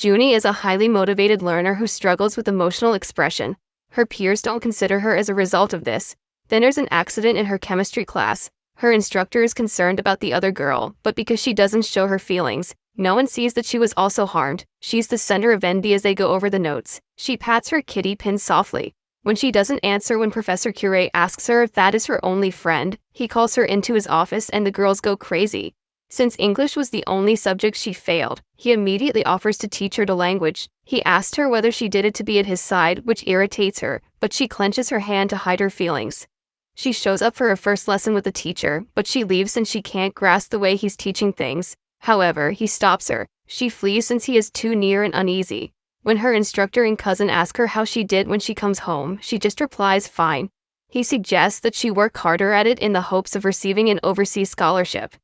Junie is a highly motivated learner who struggles with emotional expression. Her peers don't consider her as a result of this. Then there's an accident in her chemistry class. Her instructor is concerned about the other girl, but because she doesn't show her feelings, no one sees that she was also harmed. She's the center of envy as they go over the notes. She pats her kitty pin softly. When she doesn't answer when Professor Curie asks her if that is her only friend, he calls her into his office and the girls go crazy. Since English was the only subject she failed, he immediately offers to teach her the language. He asked her whether she did it to be at his side, which irritates her, but she clenches her hand to hide her feelings. She shows up for her first lesson with the teacher, but she leaves since she can't grasp the way he's teaching things. However, he stops her. She flees since he is too near and uneasy. When her instructor and cousin ask her how she did when she comes home, she just replies, "Fine." He suggests that she work harder at it in the hopes of receiving an overseas scholarship.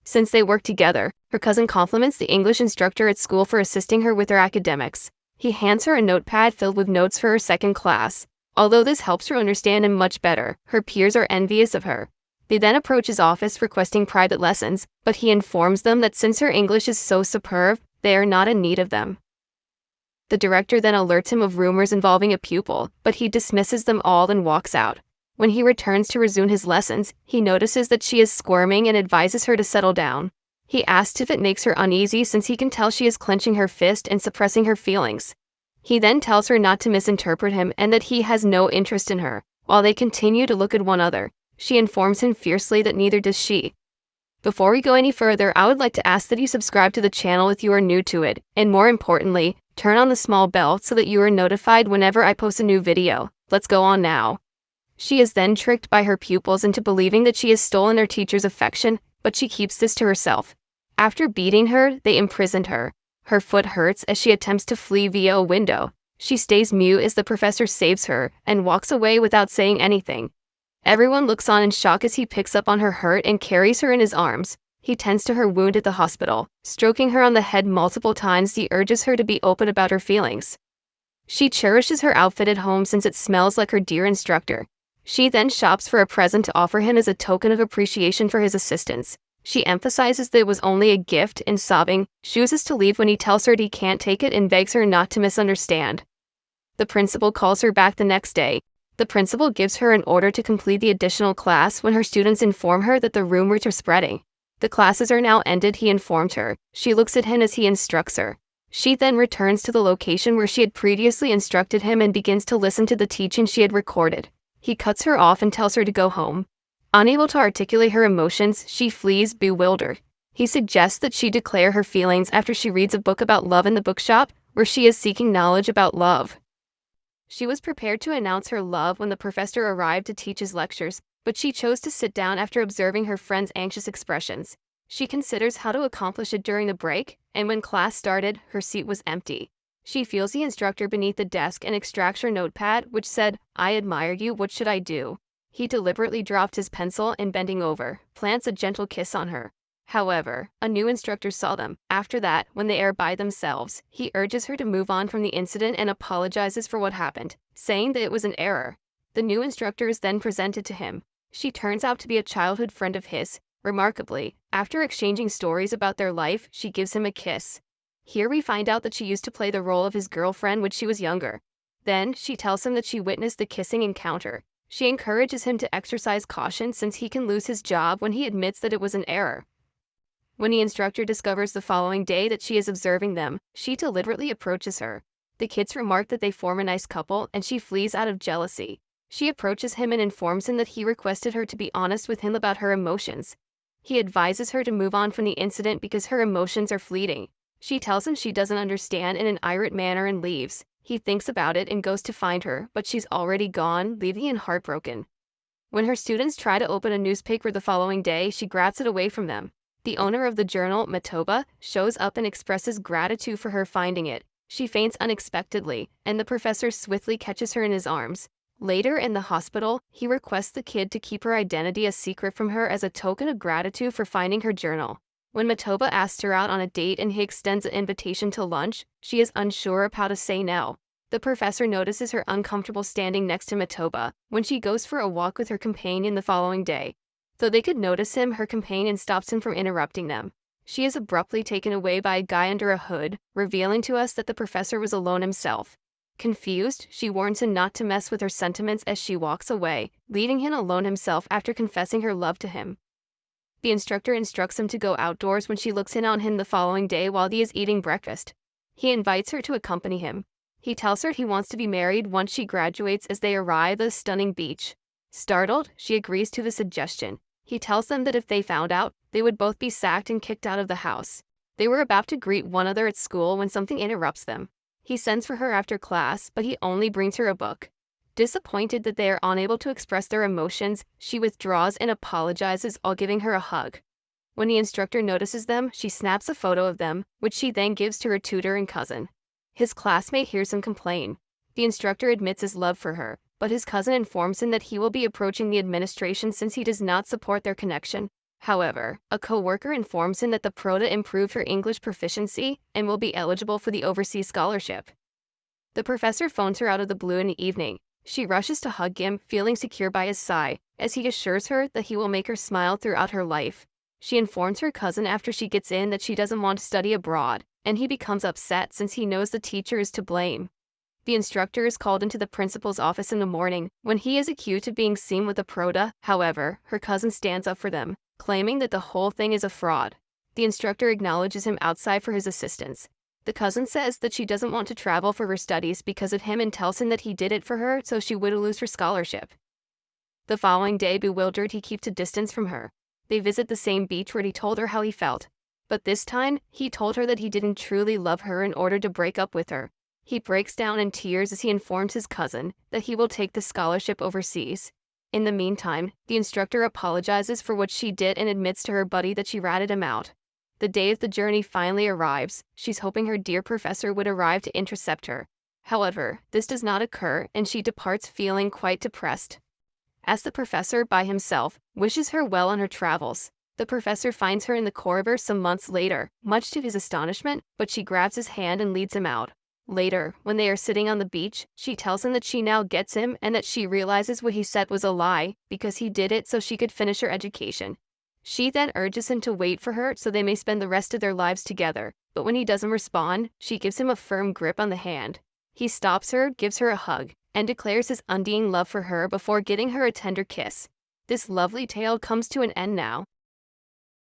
Since they work together, her cousin compliments the English instructor at school for assisting her with her academics. He hands her a notepad filled with notes for her second class. Although this helps her understand him much better, her peers are envious of her. They then approach his office requesting private lessons, but he informs them that since her English is so superb, they are not in need of them. The director then alerts him of rumors involving a pupil, but he dismisses them all and walks out. When he returns to resume his lessons, he notices that she is squirming and advises her to settle down. He asks if it makes her uneasy since he can tell she is clenching her fist and suppressing her feelings. He then tells her not to misinterpret him and that he has no interest in her. While they continue to look at one another, she informs him fiercely that neither does she. Before we go any further, I would like to ask that you subscribe to the channel if you are new to it, and more importantly, turn on the small bell so that you are notified whenever I post a new video. Let's go on now. She is then tricked by her pupils into believing that she has stolen her teacher's affection, but she keeps this to herself. After beating her, they imprisoned her. Her foot hurts as she attempts to flee via a window. She stays mute as the professor saves her and walks away without saying anything. Everyone looks on in shock as he picks up on her hurt and carries her in his arms. He tends to her wound at the hospital. Stroking her on the head multiple times, he urges her to be open about her feelings. She cherishes her outfit at home since it smells like her dear instructor. She then shops for a present to offer him as a token of appreciation for his assistance. She emphasizes that it was only a gift and sobbing, chooses to leave when he tells her that he can't take it and begs her not to misunderstand. The principal calls her back the next day. The principal gives her an order to complete the additional class when her students inform her that the rumors are spreading. The classes are now ended, he informed her. She looks at him as he instructs her. She then returns to the location where she had previously instructed him and begins to listen to the teaching she had recorded. He cuts her off and tells her to go home. Unable to articulate her emotions, she flees, bewildered. He suggests that she declare her feelings after she reads a book about love in the bookshop, where she is seeking knowledge about love. She was prepared to announce her love when the professor arrived to teach his lectures, but she chose to sit down after observing her friend's anxious expressions. She considers how to accomplish it during the break, and when class started, her seat was empty. She feels the instructor beneath the desk and extracts her notepad, which said, "I admire you, what should I do?" He deliberately dropped his pencil and, bending over, plants a gentle kiss on her. However, a new instructor saw them. After that, when they are by themselves, he urges her to move on from the incident and apologizes for what happened, saying that it was an error. The new instructor is then presented to him. She turns out to be a childhood friend of his. Remarkably, after exchanging stories about their life, she gives him a kiss. Here we find out that she used to play the role of his girlfriend when she was younger. Then, she tells him that she witnessed the kissing encounter. She encourages him to exercise caution since he can lose his job when he admits that it was an error. When the instructor discovers the following day that she is observing them, she deliberately approaches her. The kids remark that they form a nice couple, and she flees out of jealousy. She approaches him and informs him that he requested her to be honest with him about her emotions. He advises her to move on from the incident because her emotions are fleeting. She tells him she doesn't understand in an irate manner and leaves. He thinks about it and goes to find her, but she's already gone, leaving him heartbroken. When her students try to open a newspaper the following day, she grabs it away from them. The owner of the journal, Matoba, shows up and expresses gratitude for her finding it. She faints unexpectedly, and the professor swiftly catches her in his arms. Later in the hospital, he requests the kid to keep her identity a secret from her as a token of gratitude for finding her journal. When Matoba asks her out on a date and he extends an invitation to lunch, she is unsure of how to say no. The professor notices her uncomfortable standing next to Matoba when she goes for a walk with her companion the following day. Though they could notice him, her companion stops him from interrupting them. She is abruptly taken away by a guy under a hood, revealing to us that the professor was alone himself. Confused, she warns him not to mess with her sentiments as she walks away, leaving him alone himself after confessing her love to him. The instructor instructs him to go outdoors when she looks in on him the following day while he is eating breakfast. He invites her to accompany him. He tells her he wants to be married once she graduates as they arrive at a stunning beach. Startled, she agrees to the suggestion. He tells them that if they found out, they would both be sacked and kicked out of the house. They were about to greet one another at school when something interrupts them. He sends for her after class, but he only brings her a book. Disappointed that they are unable to express their emotions, she withdraws and apologizes while giving her a hug. When the instructor notices them, she snaps a photo of them, which she then gives to her tutor and cousin. His classmate hears him complain. The instructor admits his love for her, but his cousin informs him that he will be approaching the administration since he does not support their connection. However, a co-worker informs him that the Proda improved her English proficiency and will be eligible for the overseas scholarship. The professor phones her out of the blue in the evening. She rushes to hug him, feeling secure by his side, as he assures her that he will make her smile throughout her life. She informs her cousin after she gets in that she doesn't want to study abroad, and he becomes upset since he knows the teacher is to blame. The instructor is called into the principal's office in the morning, when he is accused of being seen with a Proda. However, her cousin stands up for them, claiming that the whole thing is a fraud. The instructor acknowledges him outside for his assistance. The cousin says that she doesn't want to travel for her studies because of him and tells him that he did it for her so she would lose her scholarship. The following day, bewildered, he keeps a distance from her. They visit the same beach where he told her how he felt. But this time, he told her that he didn't truly love her in order to break up with her. He breaks down in tears as he informs his cousin that he will take the scholarship overseas. In the meantime, the instructor apologizes for what she did and admits to her buddy that she ratted him out. The day of the journey finally arrives. She's hoping her dear professor would arrive to intercept her. However, this does not occur and she departs feeling quite depressed. As the professor, by himself, wishes her well on her travels, the professor finds her in the corridor some months later, much to his astonishment, but she grabs his hand and leads him out. Later, when they are sitting on the beach, she tells him that she now gets him and that she realizes what he said was a lie because he did it so she could finish her education. She then urges him to wait for her so they may spend the rest of their lives together, but when he doesn't respond, she gives him a firm grip on the hand. He stops her, gives her a hug, and declares his undying love for her before getting her a tender kiss. This lovely tale comes to an end now.